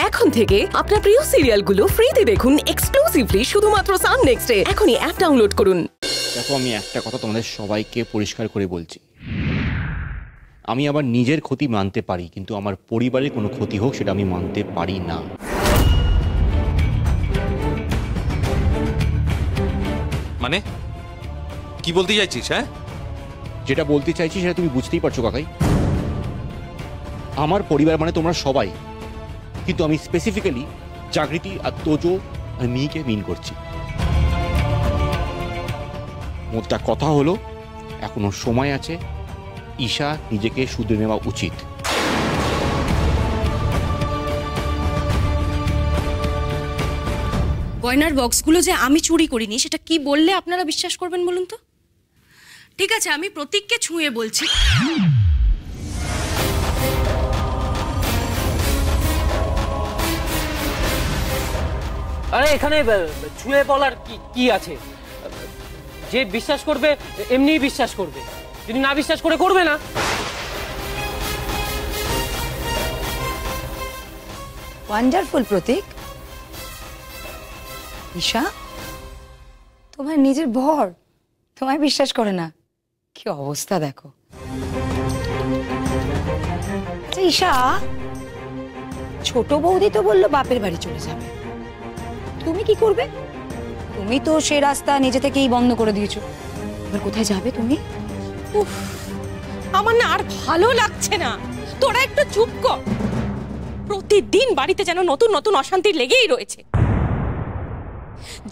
এখন থেকে আপনার প্রিয় সিরিয়ালগুলো ফ্রিতে দেখুন এক্সক্লুসিভলি শুধুমাত্র সান নেক্সটে। এখনই অ্যাপ ডাউনলোড করুন। দেখো, আমি একটা কথা তোমাদের সবাইকে পরিষ্কার করে বলছি, আমি আমার নিজের ক্ষতি মানতে পারি, কিন্তু আমার পরিবারের কোনো ক্ষতি হোক সেটা আমি মানতে পারি না। মানে কি বলতে চাইছিস? হ্যাঁ, যেটা বলতে চাইছি সেটা তুমি বুঝতেই পারছো কাকাই। আমার পরিবার মানে তোমরা সবাই, কিন্তু আমি স্পেসিফিক্যালি জাগৃতি আর তোজো আর মিহিকে মিন করছি। মোটটা কথা হলো, এখনো সময় আছে, ঈশা নিজেকে শুধরে নেওয়া উচিত। গয়নার বক্সগুলো যে আমি চুরি করিনি সেটা কি বললে আপনারা বিশ্বাস করবেন বলুন তো? ঠিক আছে, আমি প্রতীককে ছুঁয়ে বলছি। আরে এখানে ছুঁয়ে বলার কি আছে? যে বিশ্বাস করবে এমনিই বিশ্বাস করবে, যদি না বিশ্বাস করে করবে না। ওয়ান্ডারফুল প্রতীক। ঈশা, তোমার নিজের বর তোমায় বিশ্বাস করে না, কি অবস্থা দেখো। আচ্ছা ঈশা, ছোট বৌদি তো বললো বাপের বাড়ি চলে যাবে, তুমি কি করবে? তুমি তো সে রাস্তা নিজে থেকেই বন্ধ করে দিয়েছো, এবার কোথায় যাবে তুমি? উফ, আমার না আর ভালো লাগছে না, তোরা একটু চুপ কর। প্রতিদিন বাড়িতে যেন নতুন নতুন অশান্তি লেগেই রয়েছে।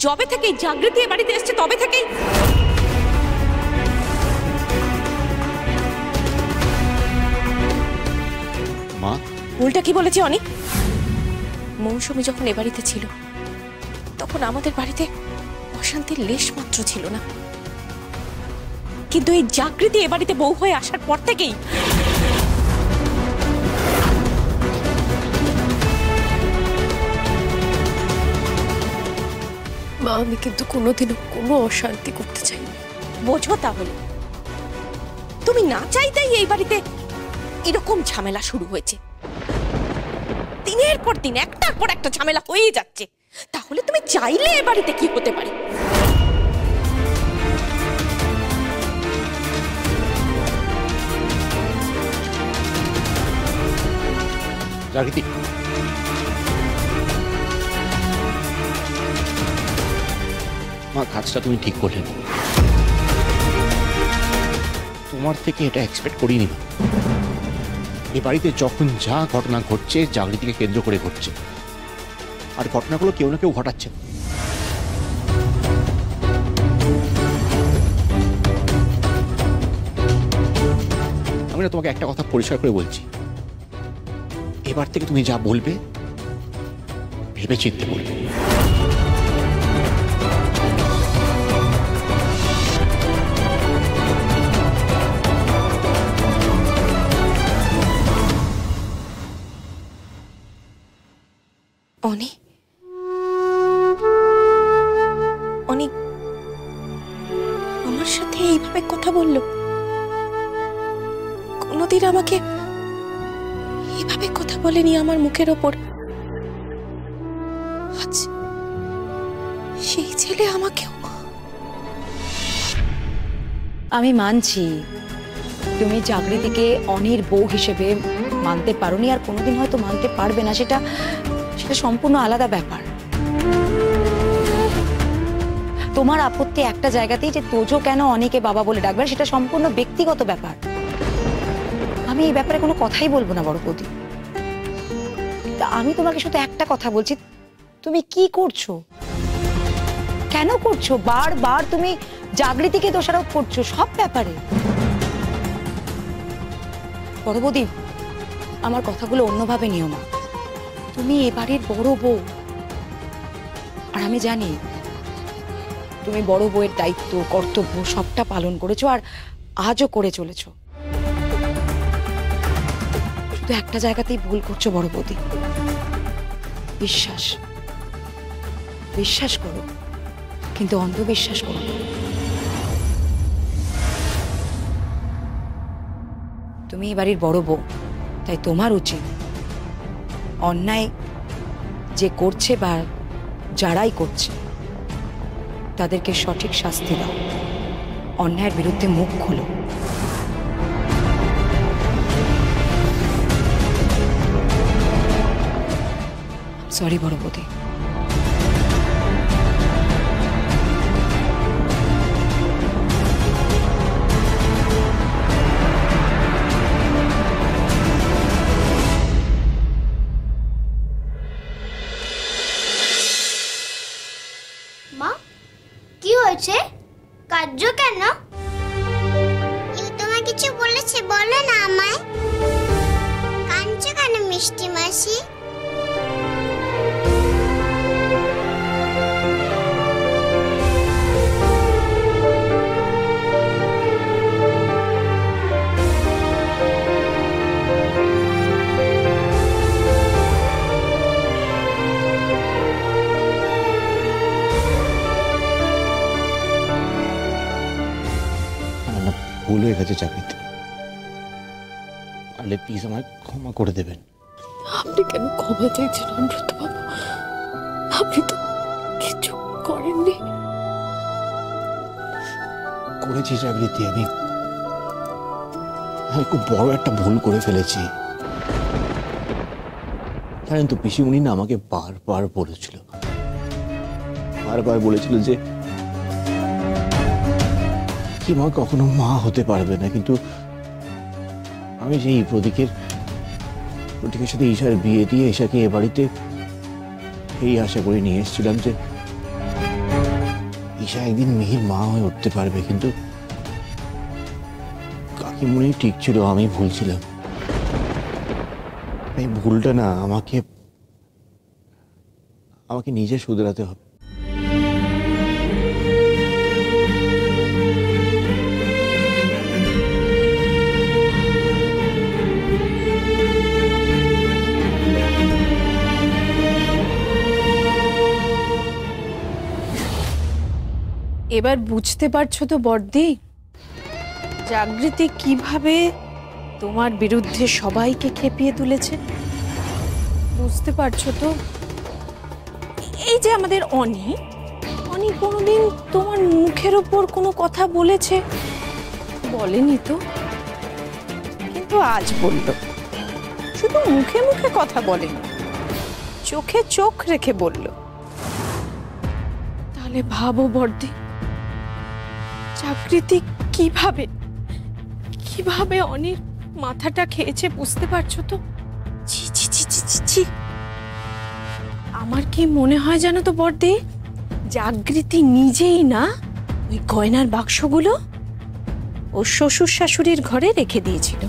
যবে থেকেই জাগৃতি এ বাড়িতে এসছে তবে থেকেই মা, ভুলটা কি বলেছি অনেক? মৌসুমী যখন এ বাড়িতে ছিল তখন আমাদের বাড়িতে অশান্তির লেশ মাত্র ছিল না, কিন্তু এই জাগৃতি এ বাড়িতে বউ হয়ে আসার পর থেকেই মা, আমি কিন্তু কোনোদিনও কোনো অশান্তি করতে চাই না। বোঝো তাহলে, তুমি না চাইতেই এই বাড়িতে এরকম ঝামেলা শুরু হয়েছে। দিনের পর দিন একটার পর একটা ঝামেলা হয়ে যাচ্ছে, তাহলে তুমি চাইলে এ বাড়িতে কি হতে পারে? জাগৃতি, মা কাজটা তুমি ঠিক করলে না, তোমার থেকে এটা এক্সপেক্ট করিনি। এ বাড়িতে যখন যা ঘটনা ঘটছে জাগৃতিকে কেন্দ্র করে ঘটছে, আর ঘটনাগুলো কেউ না কেউ ঘটাচ্ছে। আমি না তোমাকে একটা কথা পরিষ্কার করে বলছি, এবার থেকে তুমি যা বলবে ভেবে চিন্তে বলবে। অনি, অনি আমার সাথে এইভাবে কথা বললো? কোনোদিন আমাকে এইভাবে কথা বলেনি আমার মুখের ওপর। আজ সেই ছেলে আমাকেও। আমি মানছি তুমি জাগৃতিকে অনির বউ হিসেবে মানতে পারোনি, আর কোনোদিন হয়তো মানতে পারবে না, সেটা সম্পূর্ণ আলাদা ব্যাপার। তোমার আপত্তি একটা জায়গাতেই, যে তোজো কেন অনিকে বাবা বলে ডাকবে, সেটা সম্পূর্ণ ব্যক্তিগত ব্যাপার। আমি এই ব্যাপারে কোনো কথাই বলবো না বড় বৌদি। আমি তোমাকে শুধু একটা কথা বলছি, তুমি কি করছো, কেন করছো? বারবার তুমি জাগৃতিকে দোষারোপ করছো সব ব্যাপারে। বড় বৌদি, আমার কথাগুলো অন্যভাবে নিও না। তুমি এ বাড়ির বড় বউ, আর আমি জানি তুমি বড় বউয়ের দায়িত্ব কর্তব্য সবটা পালন করেছো, আর আজও করে চলেছো। শুধু একটা জায়গাতেই ভুল করছো বড় বৌদি, বিশ্বাস। বিশ্বাস করো, কিন্তু অন্ধবিশ্বাস করো না। তুমি এ বাড়ির বড় বউ, তাই তোমার উচিত অন্যায় যে করছে বা যারাই করছে তাদেরকে সঠিক শাস্তি দাও, অন্যায়ের বিরুদ্ধে মুখ খোলো। সরি বড় বৌদি। মা, কি হয়েছে? কাঁদছো কেন? তোমার কিছু বলেছে? বলো না আমায়। কাঁদছো কেন মিষ্টি মাসি? ভুল হয়ে গেছে চাকরিতে, পারলে প্লিজ আমায় ক্ষমা করে দেবেন। আপনি কেন ক্ষমা চাইছেন অনুব্রত বাবু? আপনি তো কিছু করেননি। করেছি চাকরিতে, আমি খুব বড় একটা ভুল করে ফেলেছি। জানেন তো পিসিমণি না আমাকে বারবার বলেছিল যে কি মা কখনো মা হতে পারবে না, কিন্তু আমি সেই প্রতীকের সাথে ঈশার বিয়ে দিয়ে ঈশাকে এ বাড়িতে এই আশা করে নিয়ে এসেছিলাম যে ঈশা একদিন মিহির মা হয়ে উঠতে পারবে, কিন্তু কাকিমণি ঠিক ছিল, আমি ভুল ছিলাম। এই ভুলটা না আমাকে নিজে শুধরাতে হবে। এবার বুঝতে পারছো তো বর্দি, জাগৃতি কিভাবে তোমার বিরুদ্ধে সবাইকে খেপিয়ে তুলেছে? বুঝতে পারছো তো? এই যে আমাদের অনি কোনোদিন তোমার মুখের ওপর কোনো কথা বলেছে? বলেনি তো, কিন্তু আজ বলল। শুধু মুখে মুখে কথা বলেনি, চোখে চোখ রেখে বলল। তাহলে ভাবো বর্দি, জাগৃতি কিভাবে অনির মাথাটা খেয়েছে, বুঝতে পারছো তো? ছি ছি ছি ছি ছি ছি। আমার কি মনে হয় জানো তো বর্দি, জাগৃতি নিজেই না ওই গয়নার বাক্সগুলো ও শ্বশুর শাশুড়ির ঘরে রেখে দিয়েছিল।